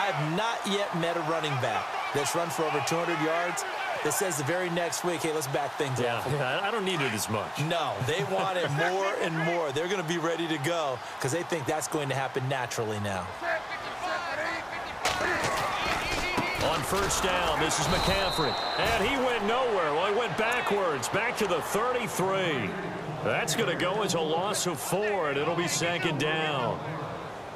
I have not yet met a running back that's run for over 200 yards that says the very next week, hey, let's back things up. Yeah, I don't need it as much. No, they want it more and more. They're going to be ready to go because they think that's going to happen naturally now. On first down, this is McCaffrey. And he went nowhere. Well, he went backwards, back to the 33. That's going to go as a loss of 4, and it'll be second down.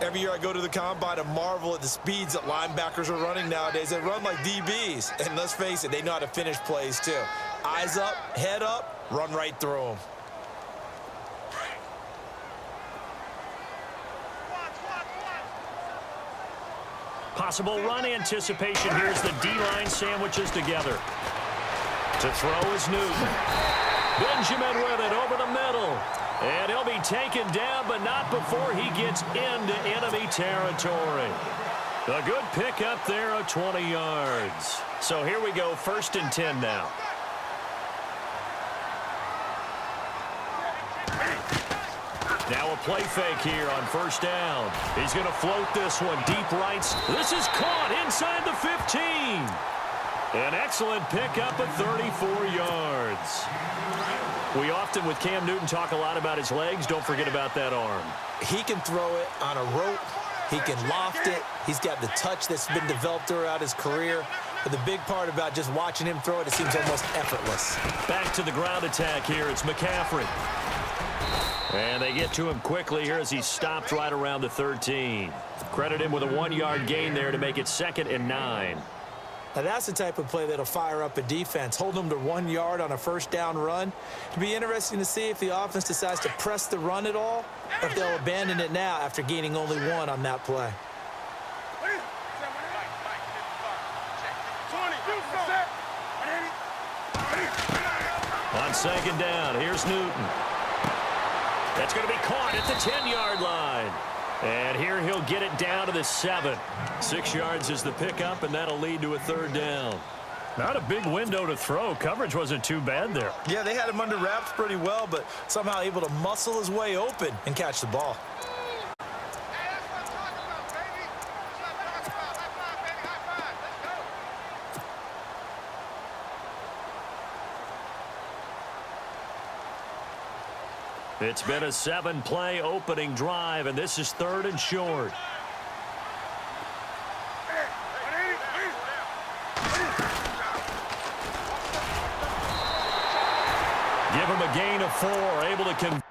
Every year I go to the combine and marvel at the speeds that linebackers are running nowadays. They run like DBs. And let's face it, they know how to finish plays too. Eyes up, head up, run right through them. Possible run anticipation. Here's the D-line sandwiches together. To throw is Newton. Benjamin with it over the middle. And he'll be taken down, but not before he gets into enemy territory. A good pickup there of 20 yards. So here we go, 1st and 10 now. Now a play fake here on first down. He's going to float this one deep right. This is caught inside the 15. An excellent pickup of 34 yards. We often, with Cam Newton, talk a lot about his legs. Don't forget about that arm. He can throw it on a rope. He can loft it. He's got the touch that's been developed throughout his career. But the big part about just watching him throw it, it seems almost effortless. Back to the ground attack here. It's McCaffrey. And they get to him quickly here as he stopped right around the 13. Credit him with a 1-yard gain there to make it 2nd and 9. Now that's the type of play that'll fire up a defense. Hold them to 1 yard on a first down run. It'll be interesting to see if the offense decides to press the run at all, or if they'll abandon it now after gaining only 1 on that play. On 2nd down, here's Newton. That's going to be caught at the 10-yard line. And here he'll get it down to the 7. 6 yards is the pickup, and that'll lead to a 3rd down. Not a big window to throw. Coverage wasn't too bad there. Yeah, they had him under wraps pretty well, but somehow able to muscle his way open and catch the ball. It's been a 7-play opening drive, and this is 3rd and short. Give him a gain of 4, able to convert.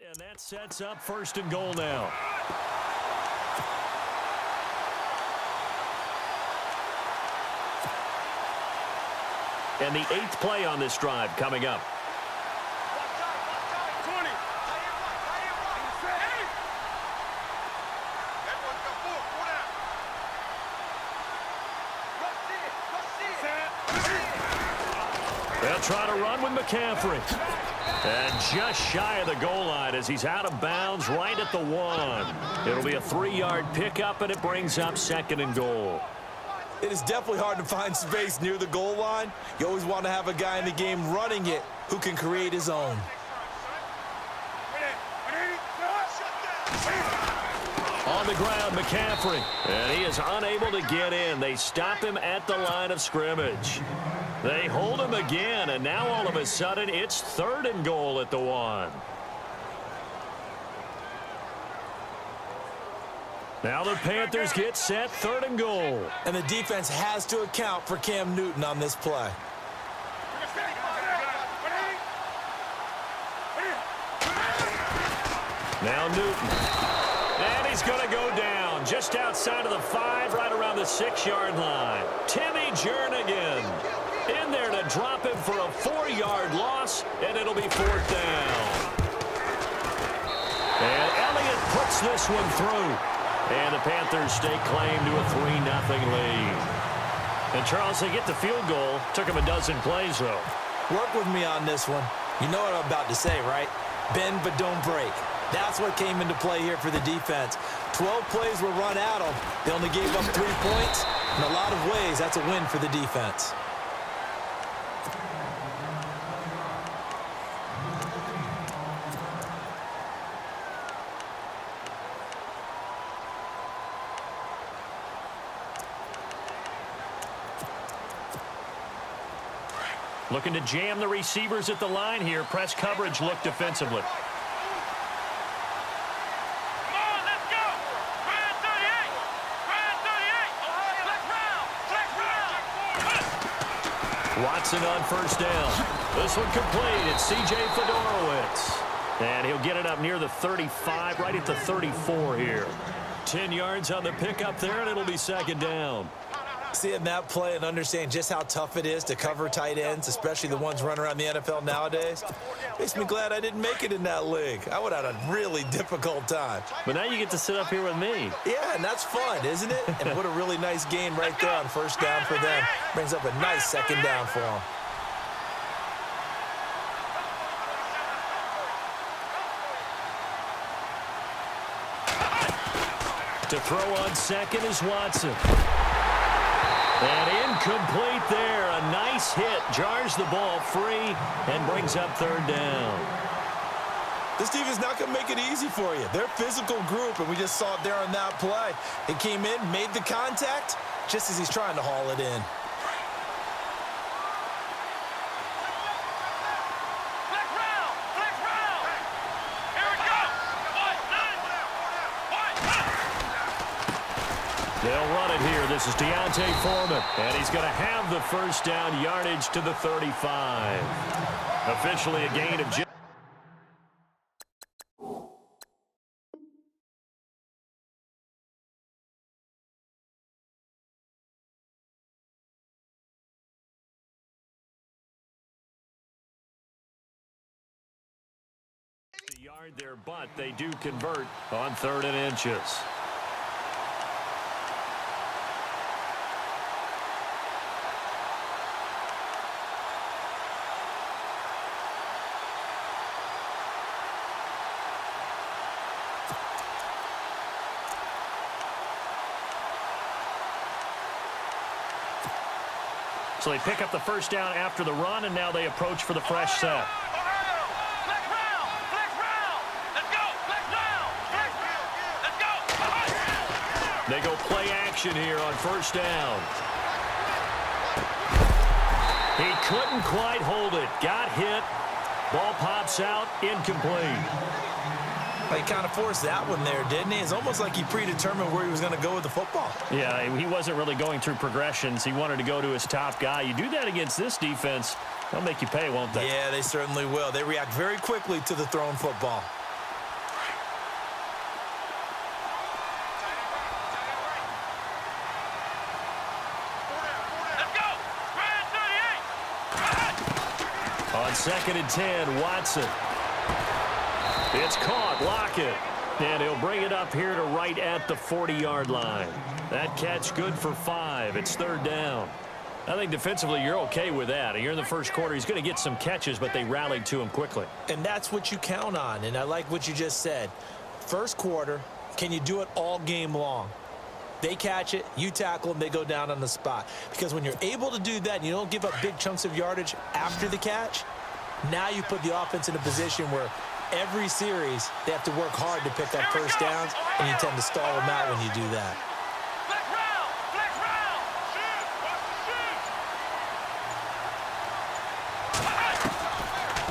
And that sets up 1st and goal now. And the 8th play on this drive coming up. They'll try to run with McCaffrey. And just shy of the goal line as he's out of bounds right at the 1. It'll be a 3-yard pickup, and it brings up 2nd and goal. It is definitely hard to find space near the goal line. You always want to have a guy in the game running it who can create his own. On the ground, McCaffrey. And he is unable to get in. They stop him at the line of scrimmage. They hold him again, and now all of a sudden it's 3rd and goal at the 1. Now the Panthers get set, 3rd and goal. And the defense has to account for Cam Newton on this play. Now Newton. And he's going to go down just outside of the 5, right around the 6-yard line. Timmy Jernigan in there to drop him for a 4-yard loss, and it'll be 4th down. And Elliott puts this one through. And the Panthers stake claim to a 3-0 lead. And, Charles, they get the field goal. Took them a dozen plays, though. Work with me on this one. You know what I'm about to say, right? Bend but don't break. That's what came into play here for the defense. 12 plays were run at them. They only gave up 3 points. In a lot of ways, that's a win for the defense. Looking to jam the receivers at the line here. Press coverage look defensively. Watson on first down. This one complete. It's C.J. Fedorowicz. And he'll get it up near the 35, right at the 34 here. 10 yards on the pickup there, and it'll be second down. Seeing that play and understanding just how tough it is to cover tight ends, especially the ones running around the NFL nowadays, makes me glad I didn't make it in that league. I would have had a really difficult time. But now you get to sit up here with me. Yeah, and that's fun, isn't it? And what a really nice gain right there on first down for them. Brings up a nice second down for them. To throw on second is Watson. And incomplete there. A nice hit. Jars the ball free and brings up third down. This team is not going to make it easy for you. They're a physical group, and we just saw it there on that play. It came in, made the contact, just as he's trying to haul it in. They'll run it here. This is Deontay Foreman. And he's going to have the first down yardage to the 35. Officially a gain of just... the yard there, but they do convert on 3rd and inches. So they pick up the first down after the run, and now they approach for the fresh set. They go play action here on first down. He couldn't quite hold it. Got hit. Ball pops out. Incomplete. He kind of forced that one there, didn't he? It's almost like he predetermined where he was going to go with the football. Yeah, he wasn't really going through progressions. He wanted to go to his top guy. You do that against this defense, they'll make you pay, won't they? Yeah, they certainly will. They react very quickly to the thrown football. On 2nd and 10, Watson. It's caught. Lockett. And he'll bring it up here to right at the 40-yard line. That catch good for 5. It's 3rd down. I think defensively you're okay with that. Here in the first quarter, he's going to get some catches, but they rallied to him quickly. And that's what you count on, and I like what you just said. First quarter, can you do it all game long? They catch it, you tackle them, they go down on the spot. Because when you're able to do that and you don't give up big chunks of yardage after the catch, now you put the offense in a position where every series they have to work hard to pick up first downs, and you tend to stall them out when you do that.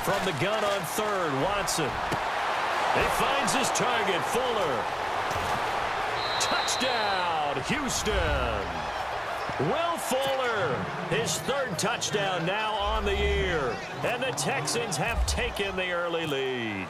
From the gun on 3rd, Watson. He finds his target, Fuller. Touchdown, Houston. Will Fuller, his 3rd touchdown now on the year. And the Texans have taken the early lead.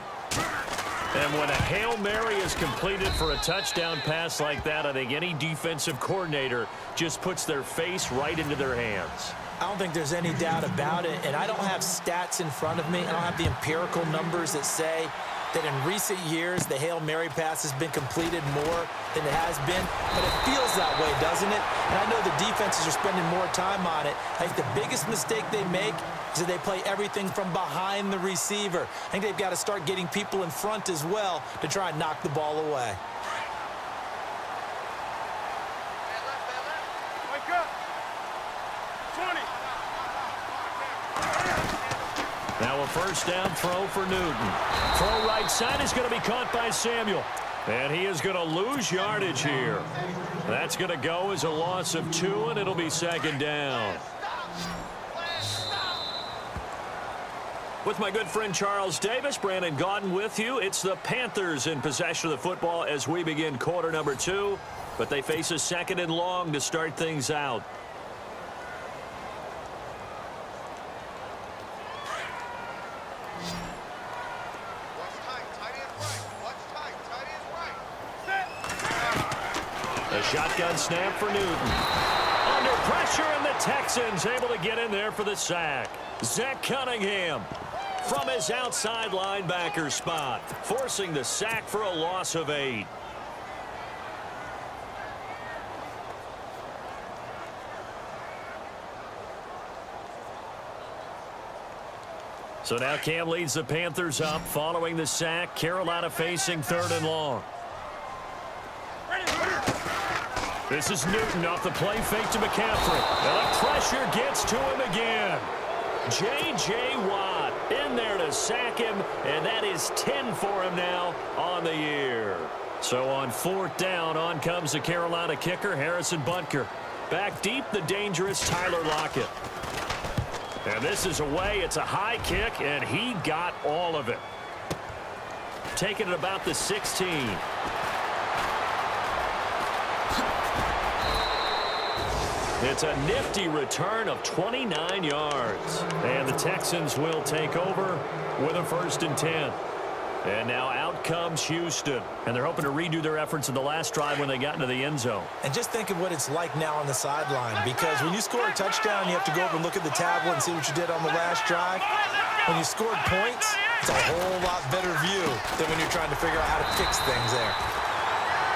And when a Hail Mary is completed for a touchdown pass like that, I think any defensive coordinator just puts their face right into their hands. I don't think there's any doubt about it, and I don't have stats in front of me. I don't have the empirical numbers that say that in recent years, the Hail Mary pass has been completed more than it has been, but it feels that way, doesn't it? And I know the defenses are spending more time on it. I think the biggest mistake they make is that they play everything from behind the receiver. I think they've got to start getting people in front as well to try and knock the ball away. Now a first down throw for Newton. Throw right side is going to be caught by Samuel. And he is going to lose yardage here. That's going to go as a loss of 2, and it'll be second down. With my good friend Charles Davis, Brandon Gaudin with you. It's the Panthers in possession of the football as we begin quarter number 2. But they face a second and long to start things out. A shotgun snap for Newton. Under pressure, and the Texans able to get in there for the sack. Zach Cunningham from his outside linebacker spot, forcing the sack for a loss of 8. So now Cam leads the Panthers up following the sack. Carolina facing 3rd and long. This is Newton off the play fake to McCaffrey. And the pressure gets to him again. J.J. Watt in there to sack him, and that is 10 for him now on the year. So on 4th down, on comes the Carolina kicker, Harrison Butker. Back deep, the dangerous Tyler Lockett. And this is away. It's a high kick, and he got all of it. Taking it about the 16. It's a nifty return of 29 yards. And the Texans will take over with a 1st and 10. And now out comes Houston. And they're hoping to redo their efforts in the last drive when they got into the end zone. And just think of what it's like now on the sideline, because when you score a touchdown, you have to go over and look at the tablet and see what you did on the last drive. When you scored points, it's a whole lot better view than when you're trying to figure out how to fix things there.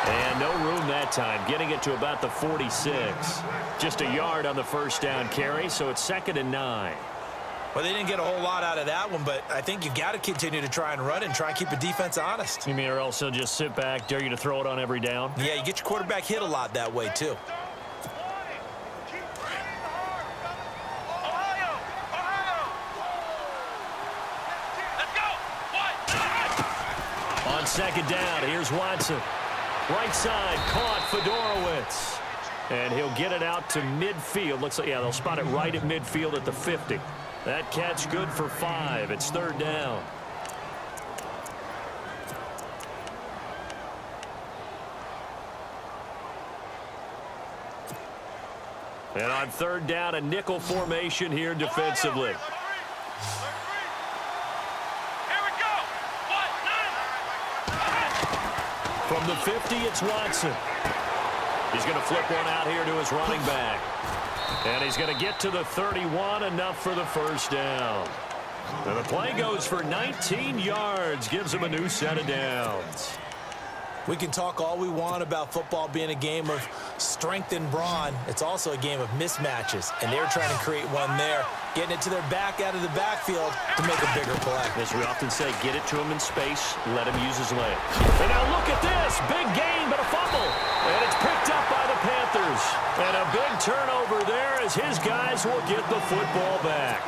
And no room that time, getting it to about the 46. Just a yard on the first down carry, so it's 2nd and 9. Well, they didn't get a whole lot out of that one, but I think you've got to continue to try and run and try and keep the defense honest. You mean, or else they'll just sit back, dare you to throw it on every down? Yeah, you get your quarterback hit a lot that way, too. On 2nd down, here's Watson. Right side, caught Fedorowicz. And he'll get it out to midfield. Looks like, yeah, they'll spot it right at midfield at the 50. That catch good for 5. It's 3rd down. And on 3rd down, a nickel formation here defensively. From the 50, it's Watson. He's going to flip one out here to his running back. And he's going to get to the 31, enough for the 1st down. And the play goes for 19 yards, gives him a new set of downs. We can talk all we want about football being a game of strength and brawn. It's also a game of mismatches, and they're trying to create one there, getting it to their back out of the backfield to make a bigger play. As we often say, get it to him in space, let him use his leg. And now look at this, big gain, but a fumble. And it's picked up by the Panthers. And a big turnover there as his guys will get the football back.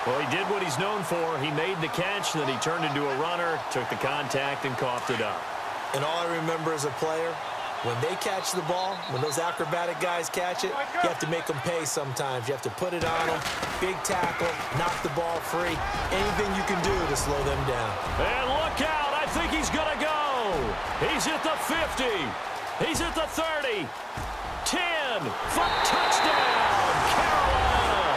Well, he did what he's known for. He made the catch, then he turned into a runner, took the contact, and coughed it up. And all I remember as a player, when they catch the ball, when those acrobatic guys catch it, you have to make them pay sometimes. You have to put it on them, big tackle, knock the ball free, anything you can do to slow them down. And look out, I think he's going to go. He's at the 50. He's at the 30. 10 for touchdown, Carolina.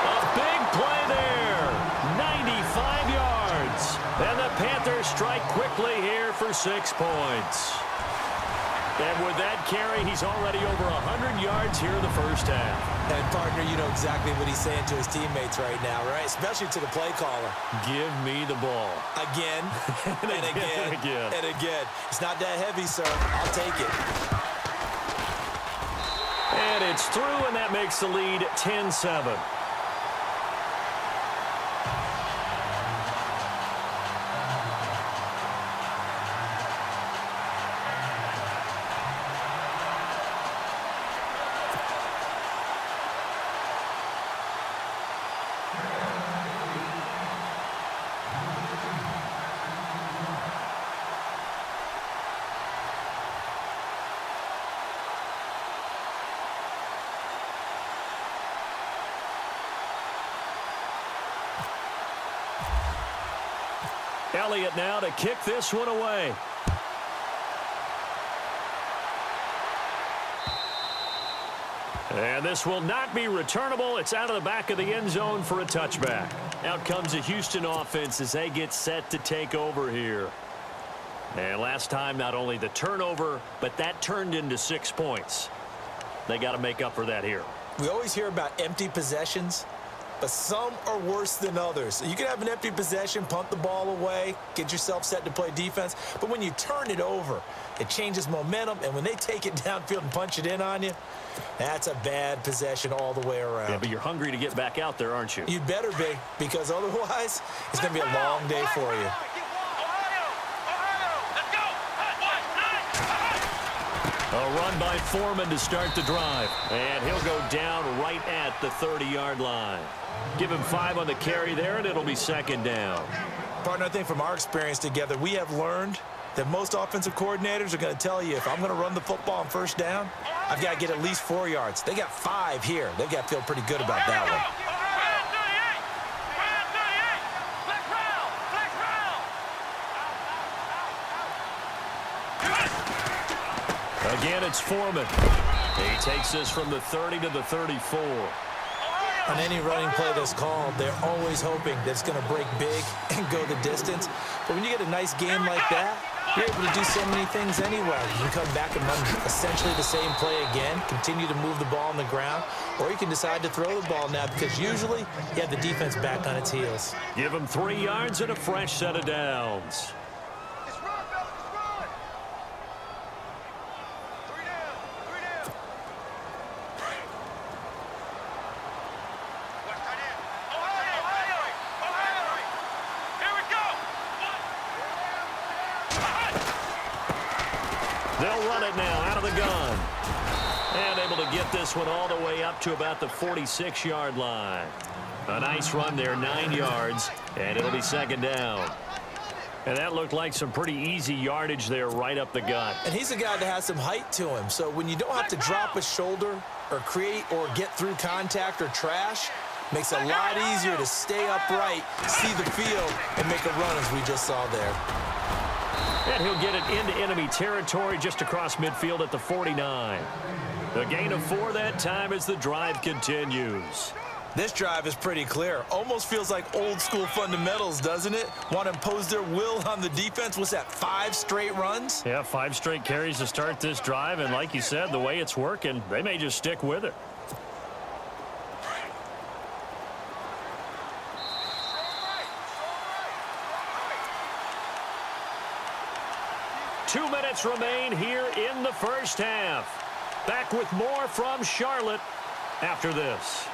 A big play there, 95 yards. And the Panthers strike quickly here for 6 points. And with that carry, he's already over 100 yards here in the first half. And, partner, you know exactly what he's saying to his teammates right now, right? Especially to the play caller. Give me the ball. Again, and again, and again. It's not that heavy, sir. I'll take it. And it's through, and that makes the lead 10-7. Elliott now to kick this one away. And this will not be returnable. It's out of the back of the end zone for a touchback. Out comes the Houston offense as they get set to take over here. And last time, not only the turnover, but that turned into 6 points. They got to make up for that here. We always hear about empty possessions, but some are worse than others. You can have an empty possession, punt the ball away, get yourself set to play defense. But when you turn it over, it changes momentum. And when they take it downfield and punch it in on you, that's a bad possession all the way around. Yeah, but you're hungry to get back out there, aren't you? You'd better be, because otherwise it's going to be a long day for you. A run by Foreman to start the drive. And he'll go down right at the 30-yard line. Give him 5 on the carry there, and it'll be second down. Partner, I think from our experience together, we have learned that most offensive coordinators are going to tell you, if I'm going to run the football on first down, I've got to get at least 4 yards. They got 5 here. They've got to feel pretty good about that one. Again, it's Foreman. He takes this from the 30 to the 34. On any running play that's called, they're always hoping that it's going to break big and go the distance. But when you get a nice game like that, you're able to do so many things anyway. You can come back and run essentially the same play again, continue to move the ball on the ground, or you can decide to throw the ball now because usually you have the defense back on its heels. Give him 3 yards and a fresh set of downs. They'll run it now out of the gun. And able to get this one all the way up to about the 46-yard line. A nice run there, 9 yards, and it'll be second down. And that looked like some pretty easy yardage there right up the gut. And he's a guy that has some height to him. So when you don't have to drop a shoulder or create or get through contact or trash, makes it a lot easier to stay upright, see the field, and make a run as we just saw there. And he'll get it into enemy territory just across midfield at the 49. A gain of 4 that time as the drive continues. This drive is pretty clear. Almost feels like old school fundamentals, doesn't it? Want to impose their will on the defense. What's that, 5 straight runs? Yeah, 5 straight carries to start this drive. And like you said, the way it's working, they may just stick with it. Two minutes remain here in the first half. Back with more from Charlotte after this.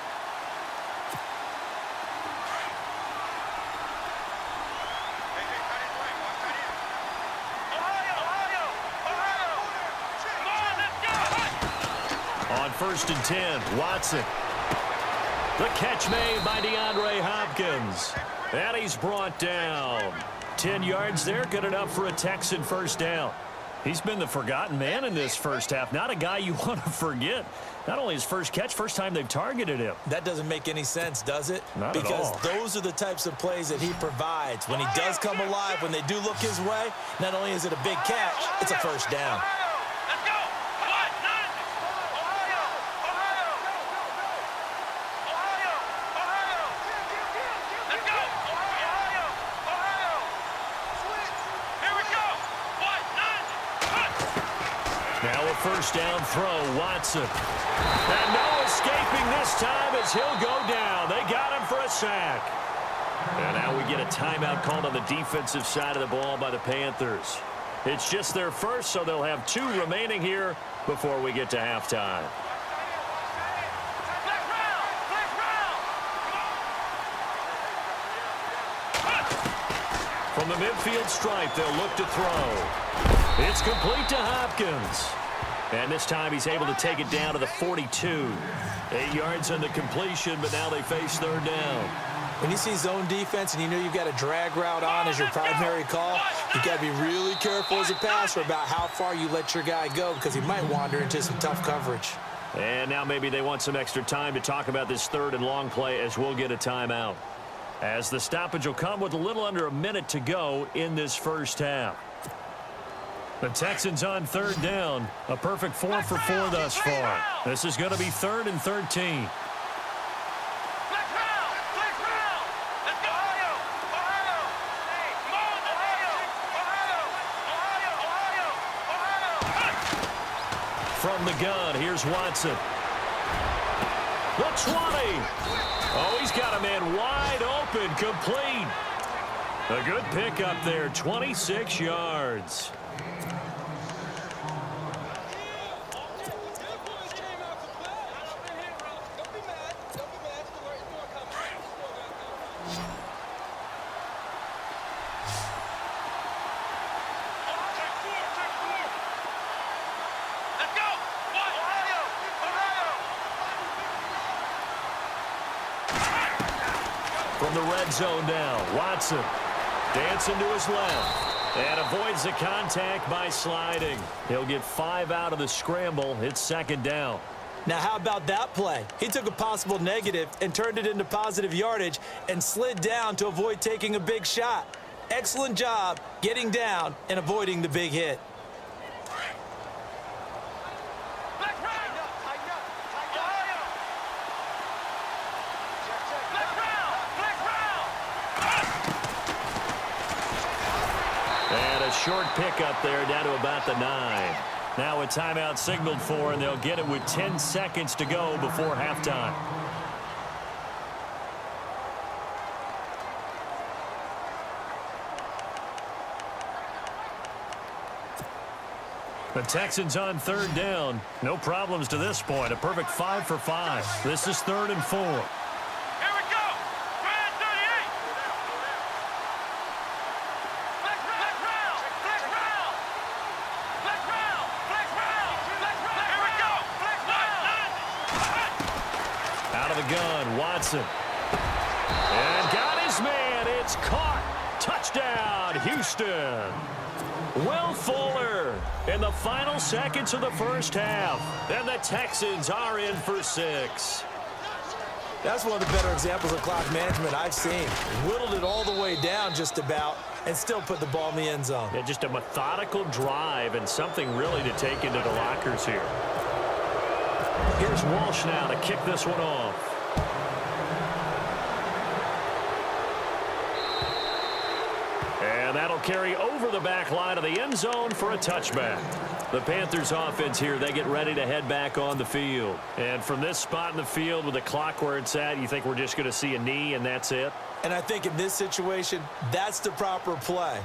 On 1st and 10, Watson. The catch made by DeAndre Hopkins. And he's brought down. 10 yards there, good enough for a Texan first down. He's been the forgotten man in this first half. Not a guy you want to forget. Not only his first catch, first time they've targeted him. That doesn't make any sense, does it? Not at all. Because those are the types of plays that he provides. When he does come alive, when they do look his way, not only is it a big catch, it's a first down. Now a first down throw, Watson. And no escaping this time as he'll go down. They got him for a sack. And now we get a timeout called on the defensive side of the ball by the Panthers. It's just their first, so they'll have 2 remaining here before we get to halftime. From the midfield stripe, they'll look to throw. It's complete to Hopkins. And this time he's able to take it down to the 42. 8 yards on the completion, but now they face third down. When you see zone defense and you know you've got a drag route on as your primary call, you've got to be really careful as a passer about how far you let your guy go because he might wander into some tough coverage. And now maybe they want some extra time to talk about this third and long play as we'll get a timeout. As the stoppage will come with a little under a minute to go in this first half. The Texans on third down. A perfect 4 for 4 thus far. This is going to be 3rd and 13. From the gun, here's Watson. The 20. Oh, he's got a man wide open, complete. A good pickup there, 26 yards. From the red zone now, Watson dancing to his left and avoids the contact by sliding. He'll get 5 out of the scramble. It's 2nd down. Now, how about that play? He took a possible negative and turned it into positive yardage and slid down to avoid taking a big shot. Excellent job getting down and avoiding the big hit. Short pickup there down to about the 9. Now a timeout signaled for, and they'll get it with 10 seconds to go before halftime. The Texans on third down. No problems to this point. A perfect 5 for 5. This is 3rd and 4. Gun, Watson. And got his man. It's caught. Touchdown, Houston. Will Fuller in the final seconds of the first half. And the Texans are in for 6. That's one of the better examples of clock management I've seen. Whittled it all the way down just about and still put the ball in the end zone. Yeah, just a methodical drive and something really to take into the lockers here. Here's Walsh now to kick this one off. And that'll carry over the back line of the end zone for a touchback. The Panthers offense here, they get ready to head back on the field. And from this spot in the field with the clock where it's at, you think we're just going to see a knee and that's it? And I think in this situation, that's the proper play.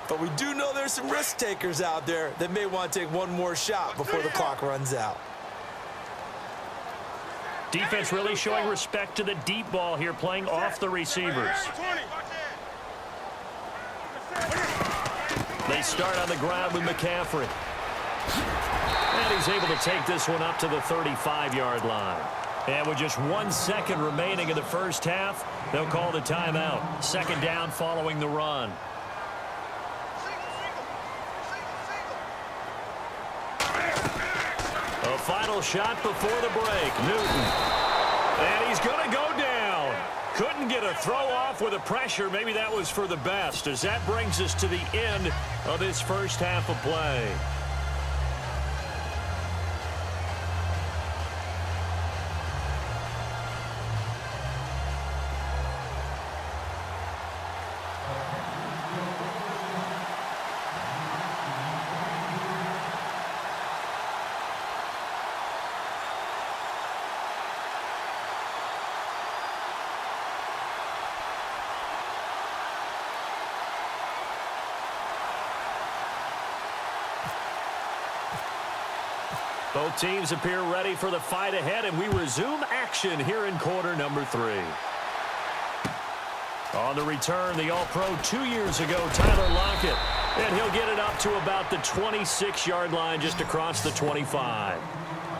But we do know there's some risk takers out there that may want to take one more shot before the clock runs out. Defense really showing respect to the deep ball here, playing off the receivers. They start on the ground with McCaffrey. And he's able to take this one up to the 35-yard line. And with just 1 second remaining in the first half, they'll call the timeout. 2nd down following the run. A final shot before the break. Newton. And he's going to go down. Couldn't get a throw off with the pressure. Maybe that was for the best, as that brings us to the end of this first half of play. Both teams appear ready for the fight ahead, and we resume action here in quarter number 3. On the return, the All-Pro 2 years ago, Tyler Lockett. And he'll get it up to about the 26-yard line, just across the 25.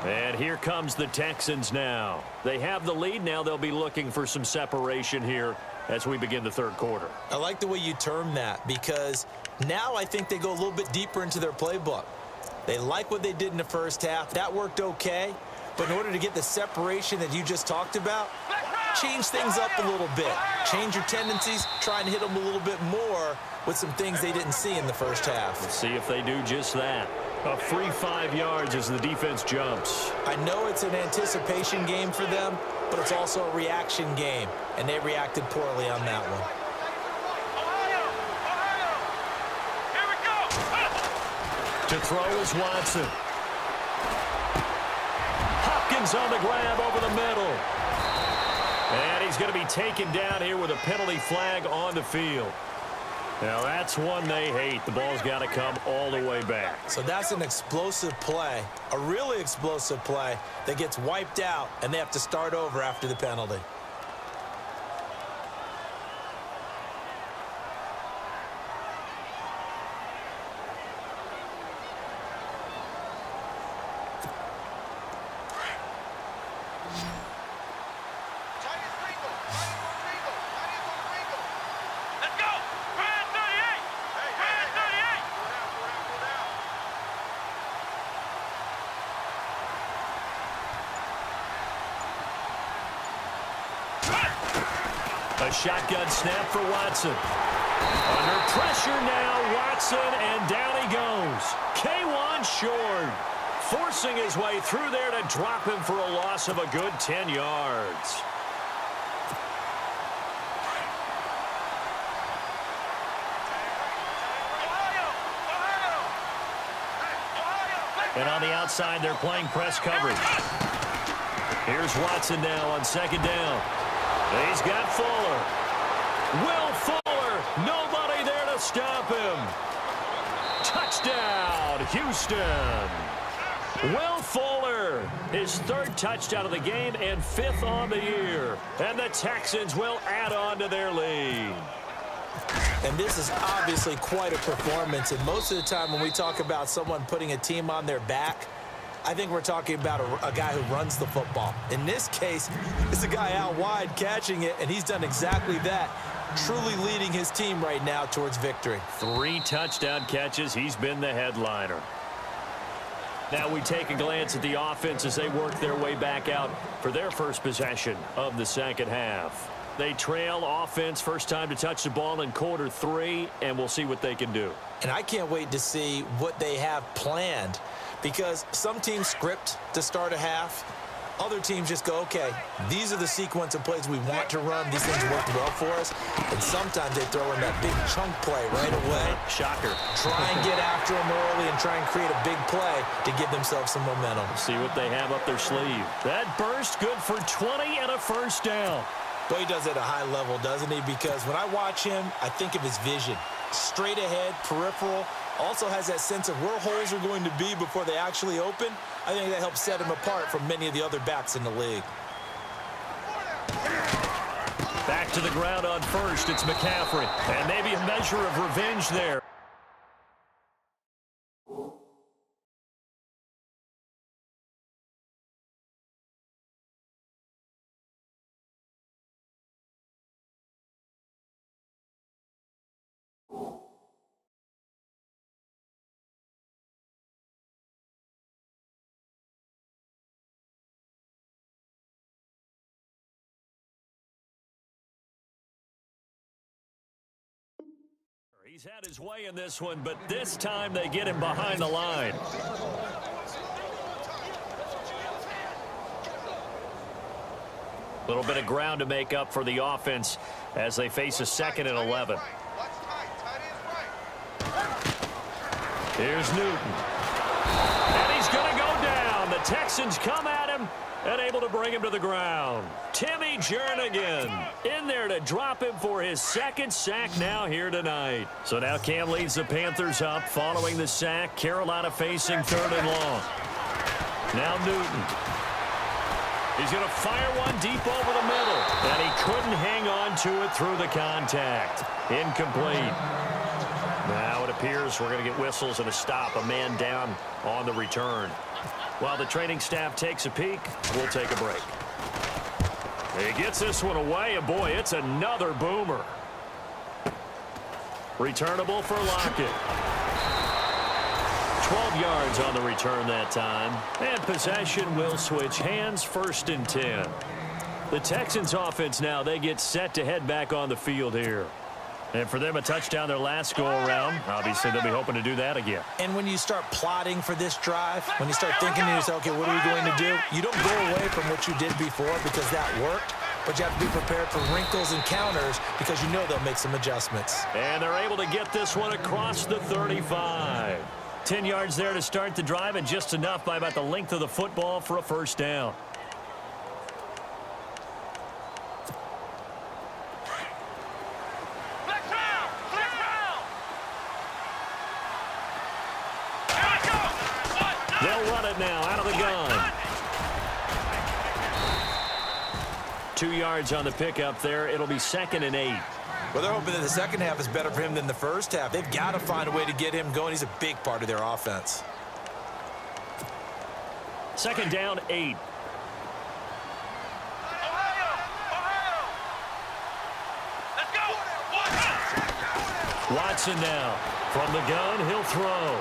And here comes the Texans now. They have the lead. Now they'll be looking for some separation here as we begin the third quarter. I like the way you term that, because now I think they go a little bit deeper into their playbook. They like what they did in the first half. That worked okay. But in order to get the separation that you just talked about, change things up a little bit. Change your tendencies. Try and hit them a little bit more with some things they didn't see in the first half. Let's see if they do just that. A free 5 yards as the defense jumps. I know it's an anticipation game for them, but it's also a reaction game, and they reacted poorly on that one. To throw is Watson. Hopkins on the grab over the middle. And he's going to be taken down here with a penalty flag on the field. Now, that's one they hate. The ball's got to come all the way back. So that's an explosive play, a really explosive play that gets wiped out, and they have to start over after the penalty. A shotgun snap for Watson. Under pressure now, Watson, and down he goes. K1 short, forcing his way through there to drop him for a loss of a good 10 yards. And on the outside, they're playing press coverage. Here's Watson now on second down. He's got Fuller. Will Fuller. Nobody there to stop him. Touchdown, Houston. Will Fuller, his 3rd touchdown of the game and 5th on the year. And the Texans will add on to their lead. And this is obviously quite a performance. And most of the time when we talk about someone putting a team on their back, I think we're talking about a guy who runs the football. In this case, it's a guy out wide catching it, and he's done exactly that, truly leading his team right now towards victory. 3 touchdown catches. He's been the headliner. Now we take a glance at the offense as they work their way back out for their first possession of the second half. They trail offense, first time to touch the ball in quarter 3, and we'll see what they can do. And I can't wait to see what they have planned, because some teams script to start a half. Other teams just go, okay, these are the sequence of plays we want to run. These things work well for us. And sometimes they throw in that big chunk play right away. Shocker. Try and get after them early and try and create a big play to give themselves some momentum. See what they have up their sleeve. That burst good for 20 and a first down. Boy, he does it at a high level, doesn't he? Because when I watch him, I think of his vision. Straight ahead, peripheral. Also has that sense of where holes are going to be before they actually open. I think that helps set him apart from many of the other backs in the league. Back to the ground on first. It's McCaffrey. And maybe a measure of revenge there. He's had his way in this one, but this time they get him behind the line. A little bit of ground to make up for the offense as they face a 2nd and 11. Here's Newton. And he's going to go down. The Texans come at him and able to bring him to the ground. Timmy Jernigan in there to drop him for his 2nd sack now here tonight. So now Cam leads the Panthers up following the sack. Carolina facing 3rd and long. Now Newton. He's going to fire one deep over the middle. And he couldn't hang on to it through the contact. Incomplete. Now it appears we're going to get whistles and a stop. A man down on the return. While the training staff takes a peek, we'll take a break. He gets this one away, and boy, it's another boomer. Returnable for Lockett. 12 yards on the return that time. And possession will switch hands, 1st and 10. The Texans offense now, they get set to head back on the field here. And for them, a touchdown their last go-around. Obviously, they'll be hoping to do that again. And when you start plotting for this drive, when you start thinking to yourself, okay, what are we going to do? You don't go away from what you did before because that worked, but you have to be prepared for wrinkles and counters because you know they'll make some adjustments. And they're able to get this one across the 35. 10 yards there to start the drive, and just enough by about the length of the football for a 1st down. They'll run it now out of the gun. 2 yards on the pickup there. It'll be 2nd and 8. Well, they're hoping that the second half is better for him than the first half. They've got to find a way to get him going. He's a big part of their offense. 2nd down, 8. Let's go. Watson now. From the gun, he'll throw.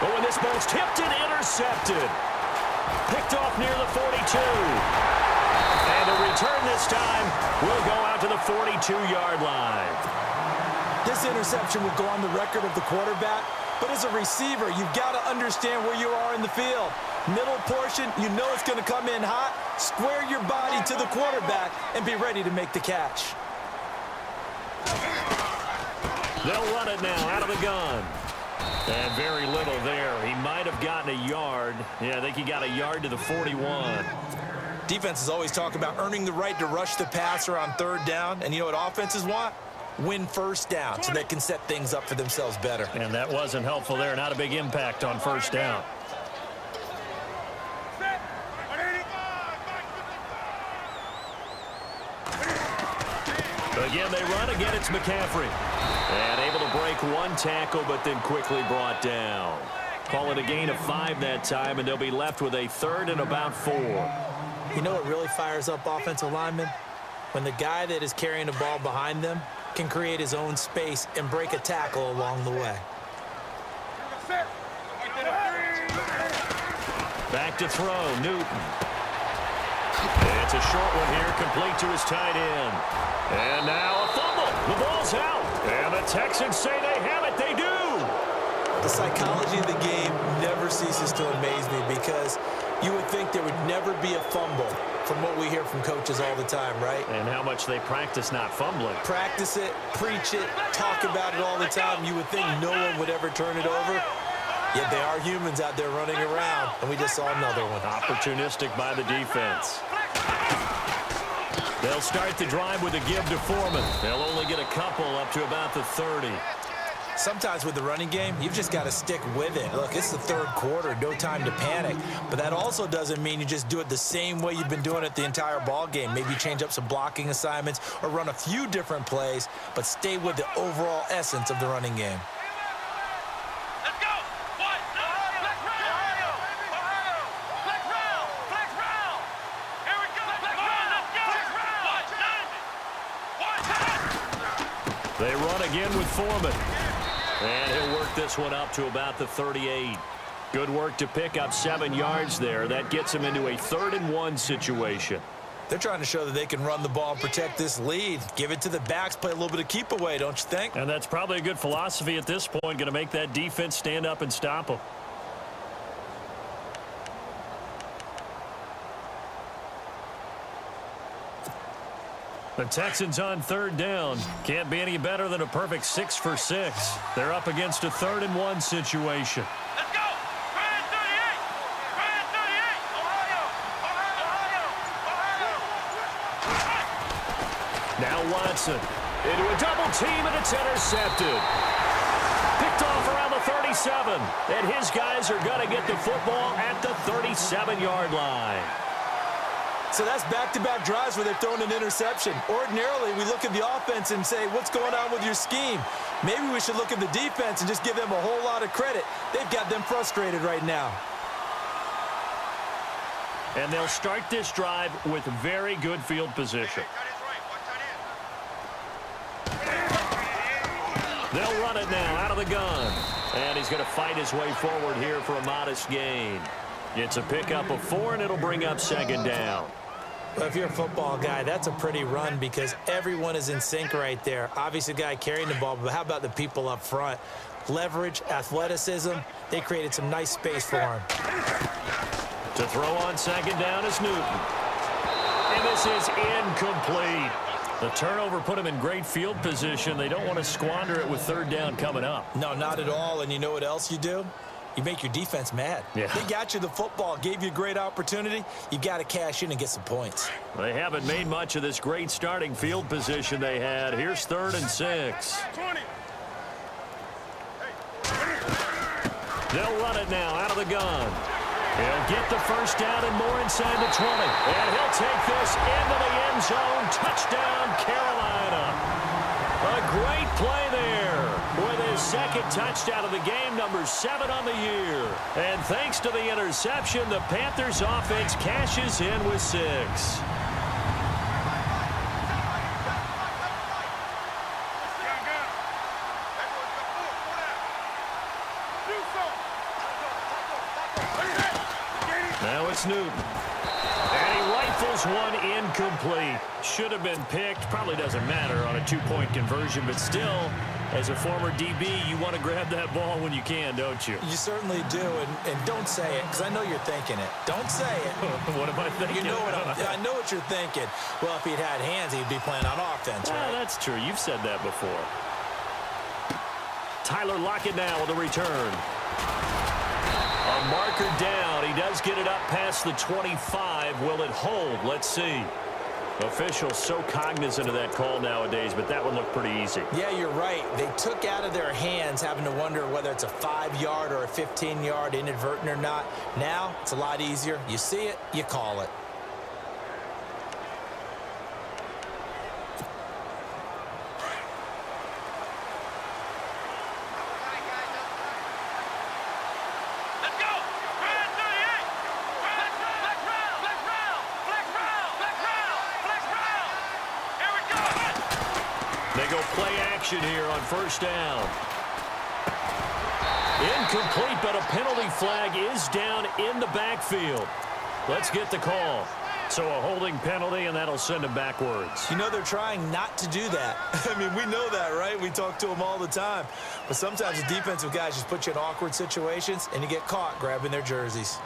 Oh, and this ball's tipped and intercepted. Picked off near the 42. And the return this time will go out to the 42-yard line. This interception will go on the record of the quarterback, but as a receiver, you've got to understand where you are in the field. Middle portion, you know it's going to come in hot. Square your body to the quarterback and be ready to make the catch. They'll run it now out of the gun. And very little there. He might have gotten a yard. Yeah, I think he got a yard to the 41. Defenses always talk about earning the right to rush the passer on 3rd down. And you know what offenses want? Win 1st down so they can set things up for themselves better. And that wasn't helpful there. Not a big impact on 1st down. Again, they run. Again, it's McCaffrey. And able to break one tackle, but then quickly brought down. Call it a gain of 5 that time, and they'll be left with a 3rd and about 4. You know what really fires up offensive linemen? When the guy that is carrying the ball behind them can create his own space and break a tackle along the way. Back to throw, Newton. It's a short one here, complete to his tight end. And now a fumble. The ball's out. And the Texans say they have it. They do. The psychology of the game never ceases to amaze me because you would think there would never be a fumble from what we hear from coaches all the time, right? And how much they practice not fumbling. Practice it, preach it, talk about it all the time. You would think no one would ever turn it over. Yet they are humans out there running around, and we just saw another one. Opportunistic by the defense. They'll start the drive with a give to Foreman. They'll only get a couple up to about the 30. Sometimes with the running game, you've just got to stick with it. Look, it's the 3rd quarter, no time to panic. But that also doesn't mean you just do it the same way you've been doing it the entire ball game. Maybe change up some blocking assignments or run a few different plays, but stay with the overall essence of the running game. Let's go. What? Flex round. Flex round. Flex round. Here we go. Flex round. Let's go. What? They run again with Foreman. And he'll work this one up to about the 38. Good work to pick up 7 yards there. That gets him into a 3rd and 1 situation. They're trying to show that they can run the ball and protect this lead. Give it to the backs, play a little bit of keep away, don't you think? And that's probably a good philosophy at this point. Going to make that defense stand up and stop them. The Texans on 3rd down. Can't be any better than a perfect 6 for 6. They're up against a 3rd and 1 situation. Let's go. Brand 38. Brand 38. Ohio. Now Watson into a double team, and it's intercepted. Picked Picked off around the 37. And his guys are going to get the football at the 37-yard line. So that's back-to-back drives where they're throwing an interception. Ordinarily, we look at the offense and say, what's going on with your scheme? Maybe we should look at the defense and just give them a whole lot of credit. They've got them frustrated right now. And they'll start this drive with very good field position. They'll run it now out of the gun. And he's going to fight his way forward here for a modest gain. It's a pickup of 4, and it'll bring up second down. Well, if you're a football guy, that's a pretty run because everyone is in sync right there. Obviously, the guy carrying the ball, but how about the people up front? Leverage, athleticism, they created some nice space for him. To throw on second down is Newton. And this is incomplete. The turnover put him in great field position. They don't want to squander it with third down coming up. No, not at all. And you know what else you do? You make your defense mad. Yeah. They got you the football, gave you a great opportunity. You got to cash in and get some points. They haven't made much of this great starting field position they had. Here's 3rd and 6. 20. They'll run it now out of the gun. He'll get the first down and more inside the 20. And he'll take this into the end zone. Touchdown, Carolina. A great play there with his second touchdown of the game, number 7 on the year. And thanks to the interception, the Panthers offense cashes in with 6. Now it's Newton. And he rifles one incomplete. Should have been picked. Probably doesn't matter on a 2-point conversion, but still, as a former DB, you want to grab that ball when you can, don't you? You certainly do, and don't say it, because I know you're thinking it. Don't say it. What am I thinking? You know what I know what you're thinking. Well, if he'd had hands, he'd be playing on offense, right? That's true. You've said that before. Tyler Lockett now with a return. A marker down. He does get it up past the 25. Will it hold? Let's see. Officials so cognizant of that call nowadays, but that one looked pretty easy. Yeah, you're right. They took out of their hands having to wonder whether it's a 5-yard or a 15-yard inadvertent or not. Now, it's a lot easier. You see it, you call it. They go play action here on first down. Incomplete, but a penalty flag is down in the backfield. Let's get the call. So a holding penalty, and that'll send him backwards. You know they're trying not to do that. I mean, we know that, right? We talk to them all the time. But sometimes the defensive guys just put you in awkward situations, and you get caught grabbing their jerseys.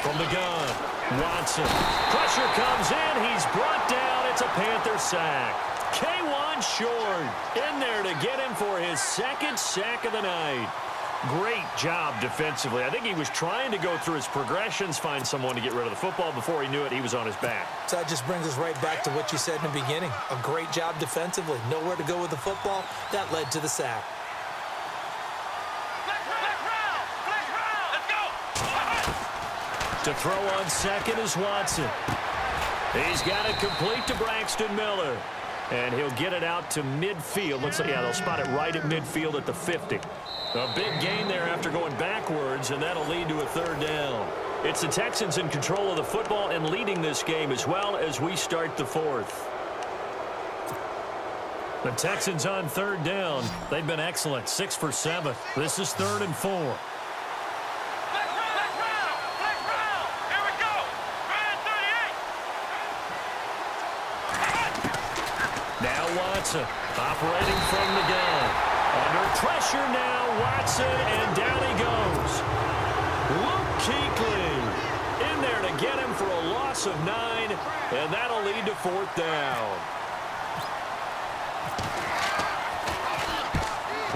From the gun, Watson. Pressure comes in. He's brought down. It's a Panther sack. K1 short in there to get him for his second sack of the night. Great job defensively. I think he was trying to go through his progressions, find someone to get rid of the football. Before he knew it, he was on his back. So that just brings us right back to what you said in the beginning. A great job defensively. Nowhere to go with the football. That led to the sack. To throw on second is Watson. He's got it complete to Braxton Miller. And he'll get it out to midfield. Looks like, yeah, they'll spot it right at midfield at the 50. A big gain there after going backwards, and that'll lead to a third down. It's the Texans in control of the football and leading this game as well as we start the fourth. The Texans on third down. They've been excellent, 6 for 7. This is 3rd and 4. Watson operating from the gun. Under pressure now, Watson, and down he goes. Luke Kuechly in there to get him for a loss of 9, and that'll lead to 4th down.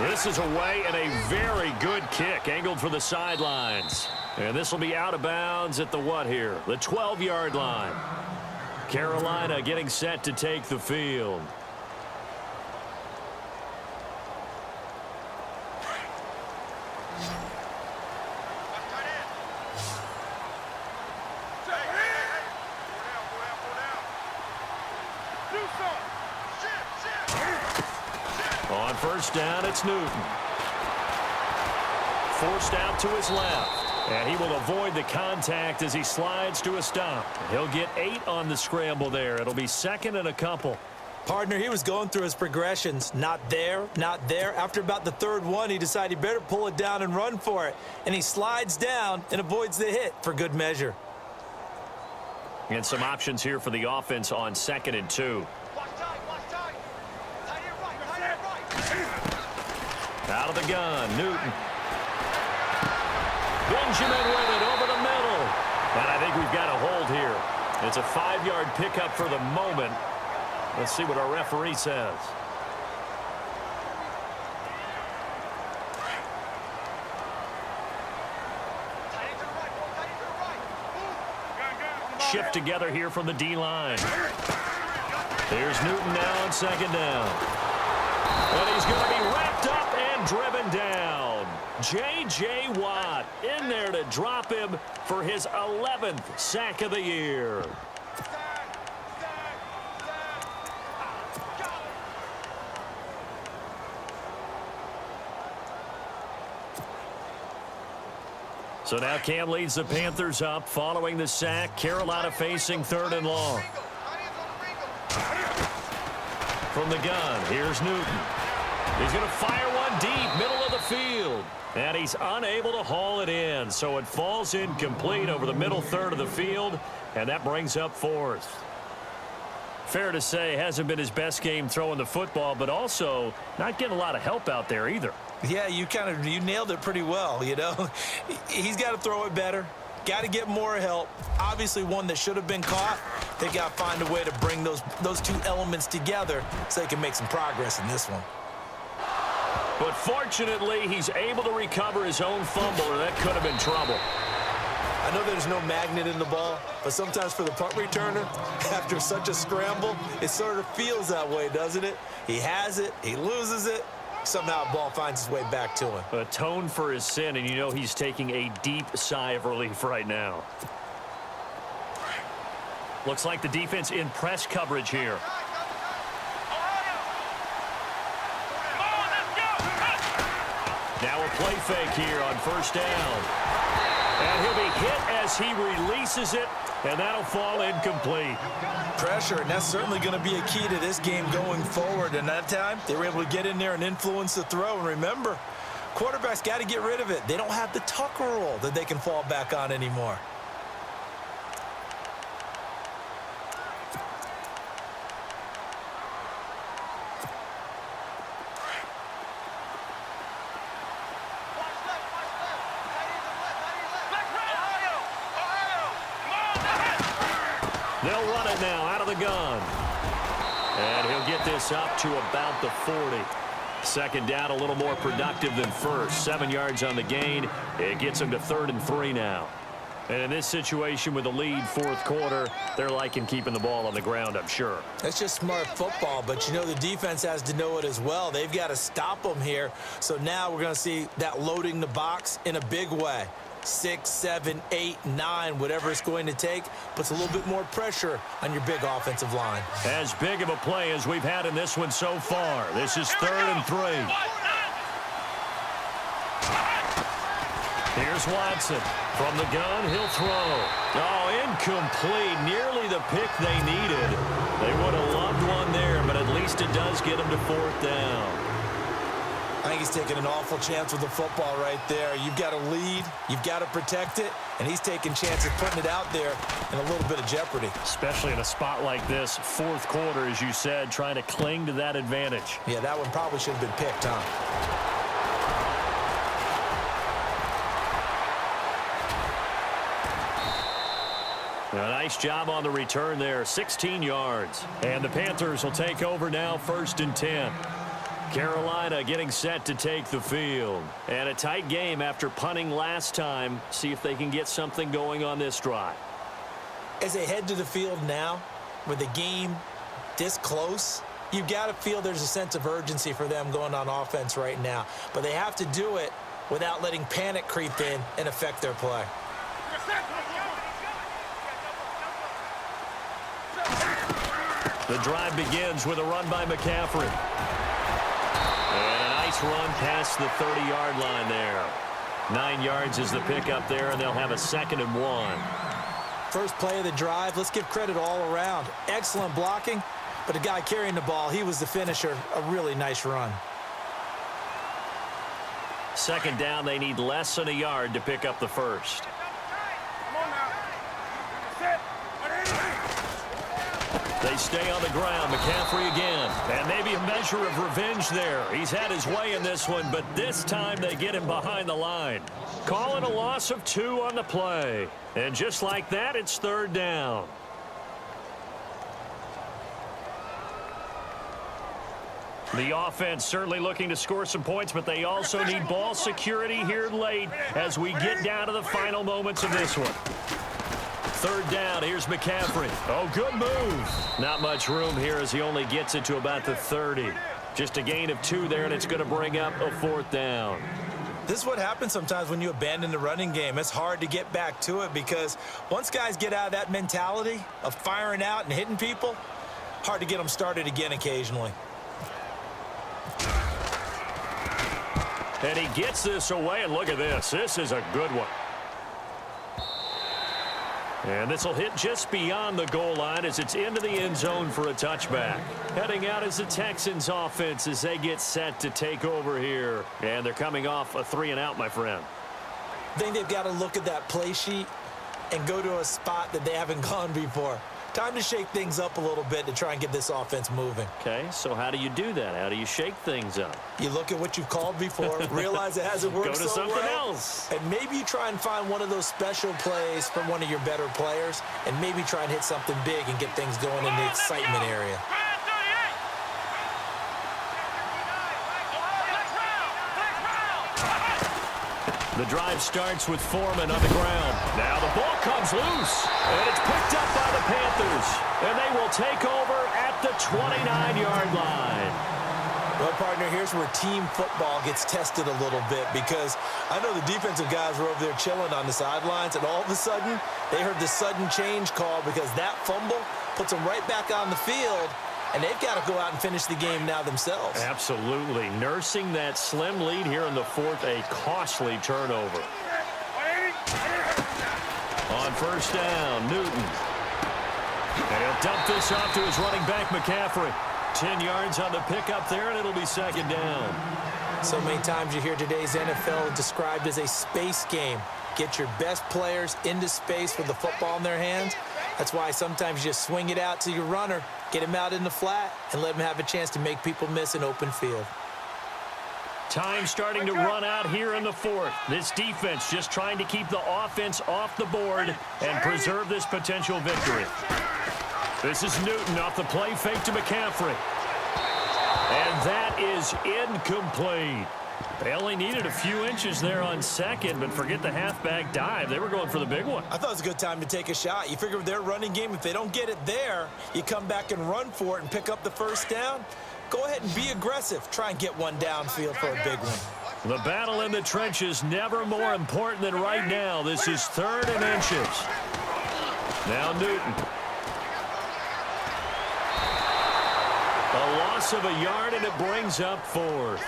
This is away and a very good kick angled for the sidelines. And this will be out of bounds at the what here? The 12-yard line. Carolina getting set to take the field. On first down, it's Newton. Forced out to his left. And he will avoid the contact as he slides to a stop. He'll get 8 on the scramble there. It'll be 2nd and a couple. Partner, he was going through his progressions. Not there, not there. After about the 3rd one, he decided he better pull it down and run for it. And he slides down and avoids the hit for good measure. And some options here for the offense on 2nd and 2. Out of the gun, Newton. Benjamin with it over the middle. And I think we've got a hold here. It's a 5-yard pickup for the moment. Let's see what our referee says. Shift together here from the D-line. Here's Newton now on 2nd down. And he's going to be wrapped up and driven down. J.J. Watt in there to drop him for his 11th sack of the year. So now Cam leads the Panthers up following the sack. Carolina facing 3rd and long. From the gun, here's Newton. He's going to fire one deep, middle of the field. And he's unable to haul it in. So it falls incomplete over the middle 3rd of the field. And that brings up 4th. Fair to say, hasn't been his best game throwing the football, but also not getting a lot of help out there either. Yeah, you nailed it pretty well, you know. He's got to throw it better. Got to get more help. Obviously one that should have been caught. They got to find a way to bring those 2 elements together so they can make some progress in this one. But fortunately, he's able to recover his own fumble, or that could have been trouble. I know there's no magnet in the ball, but sometimes for the punt returner, after such a scramble, it sort of feels that way, doesn't it? He has it, he loses it, somehow the ball finds its way back to him. Atone for his sin, and you know he's taking a deep sigh of relief right now. Looks like the defense in press coverage here. Now a play fake here on first down. And he'll be hit as he releases it, and that'll fall incomplete. Pressure, and that's certainly going to be a key to this game going forward. And that time, they were able to get in there and influence the throw. And remember, quarterbacks got to get rid of it. They don't have the Tucker rule that they can fall back on anymore. They'll run it now out of the gun. And he'll get this up to about the 40. 2nd down, a little more productive than first. 7 yards on the gain. It gets him to 3rd and 3 now. And in this situation with the lead 4th quarter, they're liking keeping the ball on the ground, I'm sure. That's just smart football, but you know the defense has to know it as well. They've got to stop them here. So now we're going to see that loading the box in a big way. 6, 7, 8, 9, whatever it's going to take, puts a little bit more pressure on your big offensive line. As big of a play as we've had in this one so far. This is 3rd and 3. Here's Watson. From the gun, he'll throw. Oh, incomplete. Nearly the pick they needed. They would have loved one there, but at least it does get them to 4th down. I think he's taking an awful chance with the football right there. You've got to lead, you've got to protect it, and he's taking chances putting it out there in a little bit of jeopardy. Especially in a spot like this, 4th quarter, as you said, trying to cling to that advantage. Yeah, that one probably should have been picked, huh? A nice job on the return there, 16 yards. And the Panthers will take over now, 1st and 10. Carolina getting set to take the field. And a tight game after punting last time. See if they can get something going on this drive. As they head to the field now, with the game this close, you've got to feel there's a sense of urgency for them going on offense right now. But they have to do it without letting panic creep in and affect their play. The drive begins with a run by McCaffrey. And a nice run past the 30-yard line there. 9 yards is the pickup there, and they'll have a 2nd and 1. First play of the drive, let's give credit all around. Excellent blocking, but the guy carrying the ball, he was the finisher. A really nice run. 2nd down, they need less than a yard to pick up the first. They stay on the ground. McCaffrey again. And maybe a measure of revenge there. He's had his way in this one, but this time they get him behind the line. Calling a loss of 2 on the play. And just like that, it's 3rd down. The offense certainly looking to score some points, but they also need ball security here late as we get down to the final moments of this one. 3rd down, here's McCaffrey. Oh, good move. Not much room here as he only gets it to about the 30. Just a gain of 2 there, and it's going to bring up a 4th down. This is what happens sometimes when you abandon the running game. It's hard to get back to it because once guys get out of that mentality of firing out and hitting people, hard to get them started again occasionally. And he gets this away, and look at this. This is a good one. And this will hit just beyond the goal line as it's into the end zone for a touchback. Heading out is the Texans offense as they get set to take over here. And they're coming off a 3-and-out, my friend. I think they've got to look at that play sheet and go to a spot that they haven't gone before. Time to shake things up a little bit to try and get this offense moving. Okay, so how do you do that? How do you shake things up? You look at what you've called before, realize it hasn't worked so well. Go to something else. And maybe you try and find one of those special plays from one of your better players, and maybe try and hit something big and get things going in the excitement area. The drive starts with Foreman on the ground. Now the ball comes loose, and it's picked up by the Panthers. And they will take over at the 29-yard line. Well, partner, here's where team football gets tested a little bit because I know the defensive guys were over there chilling on the sidelines, and all of a sudden, they heard the sudden change call because that fumble puts them right back on the field, and they've got to go out and finish the game now themselves. Absolutely. Nursing that slim lead here in the 4th, a costly turnover. On 1st down, Newton. And he'll dump this off to his running back, McCaffrey. 10 yards on the pickup there, and it'll be 2nd down. So many times you hear today's NFL described as a space game. Get your best players into space with the football in their hands. That's why sometimes you just swing it out to your runner, get him out in the flat, and let him have a chance to make people miss an open field. Time starting to run out here in the 4th. This defense just trying to keep the offense off the board and preserve this potential victory. This is Newton off the play fake to McCaffrey. And that is incomplete. They only needed a few inches there on 2nd, but forget the halfback dive. They were going for the big one. I thought it was a good time to take a shot. You figure with their running game, if they don't get it there, you come back and run for it and pick up the 1st down. Go ahead and be aggressive. Try and get one downfield for a big one. The battle in the trenches never more important than right now. This is 3rd and inches. Now Newton. A loss of a yard, and it brings up 4th.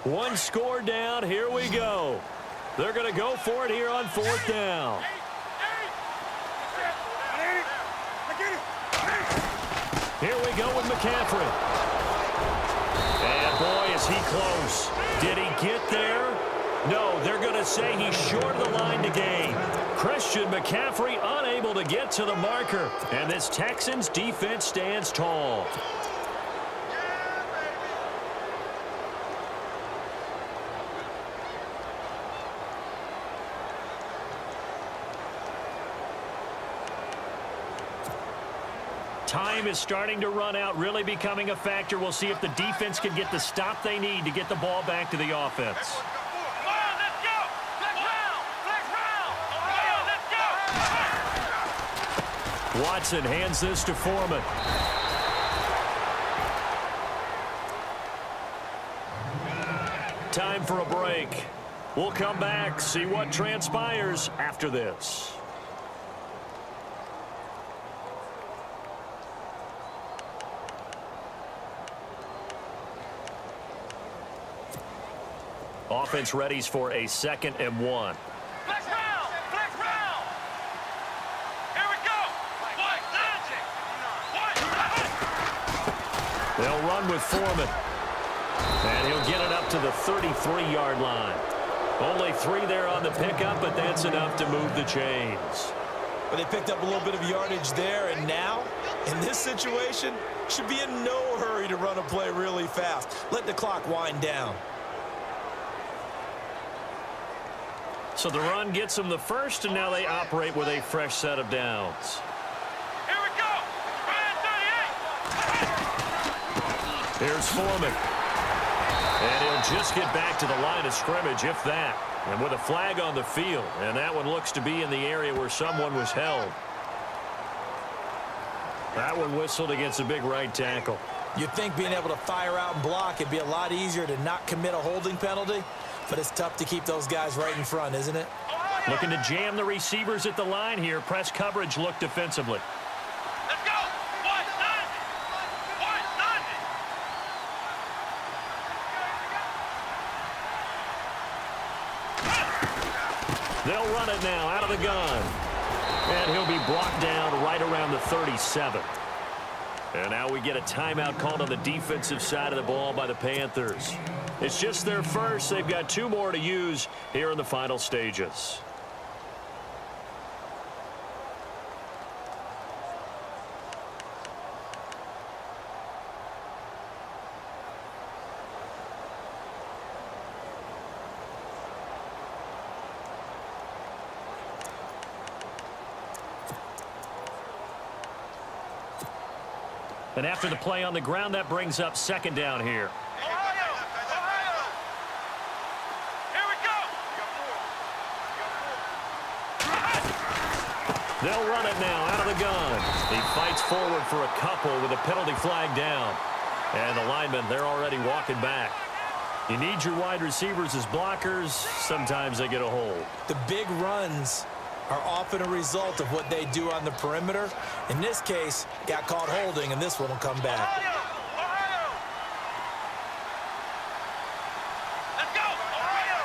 One score down. Here we go. They're going to go for it here on 4th down. Here we go with McCaffrey. And boy, he close? Did he get there? No, they're going to say he's short of the line to gain. Christian McCaffrey unable to get to the marker. And this Texans defense stands tall. Time is starting to run out, really becoming a factor. We'll see if the defense can get the stop they need to get the ball back to the offense. Watson hands this to Foreman. Time for a break. We'll come back, see what transpires after this. Offense readies for a 2nd and 1. Flex round! Flex round! Here we go! They'll run with Foreman. And he'll get it up to the 33-yard line. Only 3 there on the pickup, but that's enough to move the chains. But they picked up a little bit of yardage there, and now, in this situation, should be in no hurry to run a play really fast. Let the clock wind down. So the run gets them the first, and now they operate with a fresh set of downs. Here we go! Ryan 38! Here's Foreman. And he'll just get back to the line of scrimmage, if that. And with a flag on the field, and that one looks to be in the area where someone was held. That one whistled against a big right tackle. You'd think being able to fire out and block, it'd be a lot easier to not commit a holding penalty. But it's tough to keep those guys right in front, isn't it? Looking to jam the receivers at the line here. Press coverage look defensively. Let's go! 190! 190! They'll run it now out of the gun. And he'll be brought down right around the 37. And now we get a timeout called on the defensive side of the ball by the Panthers. It's just their first. They've got 2 more to use here in the final stages. And after the play on the ground, that brings up 2nd down here. Ohio! Ohio! Here we go! They'll run it now out of the gun. He fights forward for a couple with a penalty flag down. And the linemen, they're already walking back. You need your wide receivers as blockers. Sometimes they get a hold. The big runs are often a result of what they do on the perimeter. In this case, got caught holding, and this one will come back. Ohio! Ohio! Let's go! Ohio!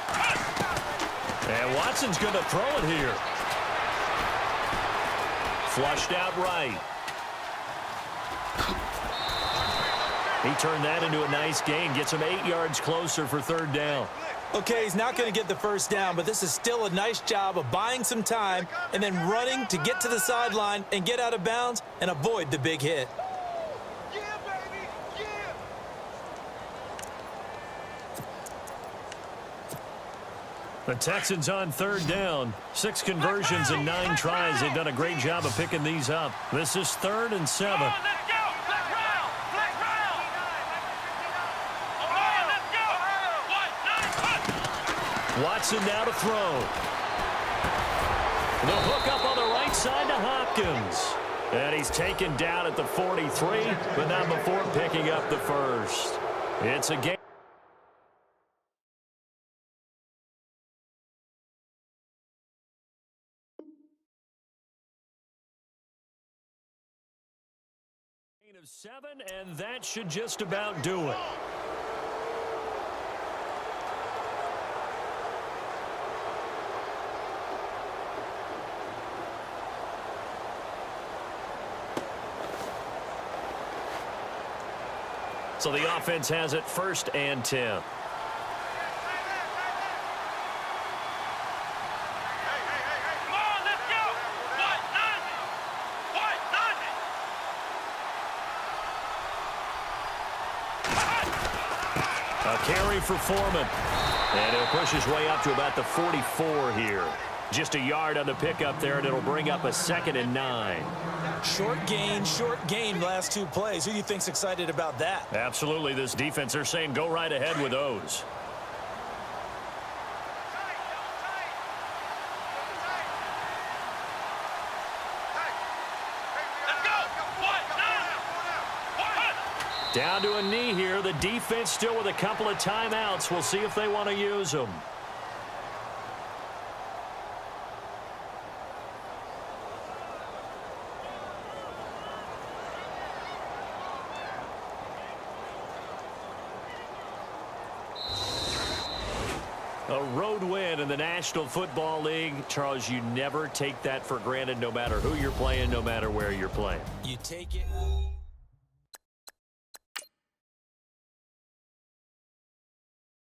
Ohio! And Watson's going to throw it here. Flushed out right. He turned that into a nice gain. Gets him 8 yards closer for 3rd down. Okay, he's not going to get the first down, but this is still a nice job of buying some time and then running to get to the sideline and get out of bounds and avoid the big hit. Yeah, baby! Yeah! The Texans on 3rd down. 6 conversions and 9 tries. They've done a great job of picking these up. This is 3rd and 7. Let's go! Flex round! Flex round! Ohio, let's go! 190! Watson now to throw. The hook up on the right side to Hopkins. And he's taken down at the 43, but not before picking up the first. It's a game of 7, and that should just about do it. So the offense has it 1st and 10. Come on, let's go. What? Nothing. What? Nothing. A carry for Foreman. And he'll push his way up to about the 44 here. Just a yard on the pickup there, and it'll bring up a 2nd and 9. Short gain last 2 plays. Who do you think's excited about that? Absolutely, this defense, they're saying go right ahead with those. Let's go. What? Nothing. What? Down to a knee here. The defense still with a couple of timeouts. We'll see if they want to use them. A road win in the National Football League. Charles, you never take that for granted, no matter who you're playing, no matter where you're playing. You take it.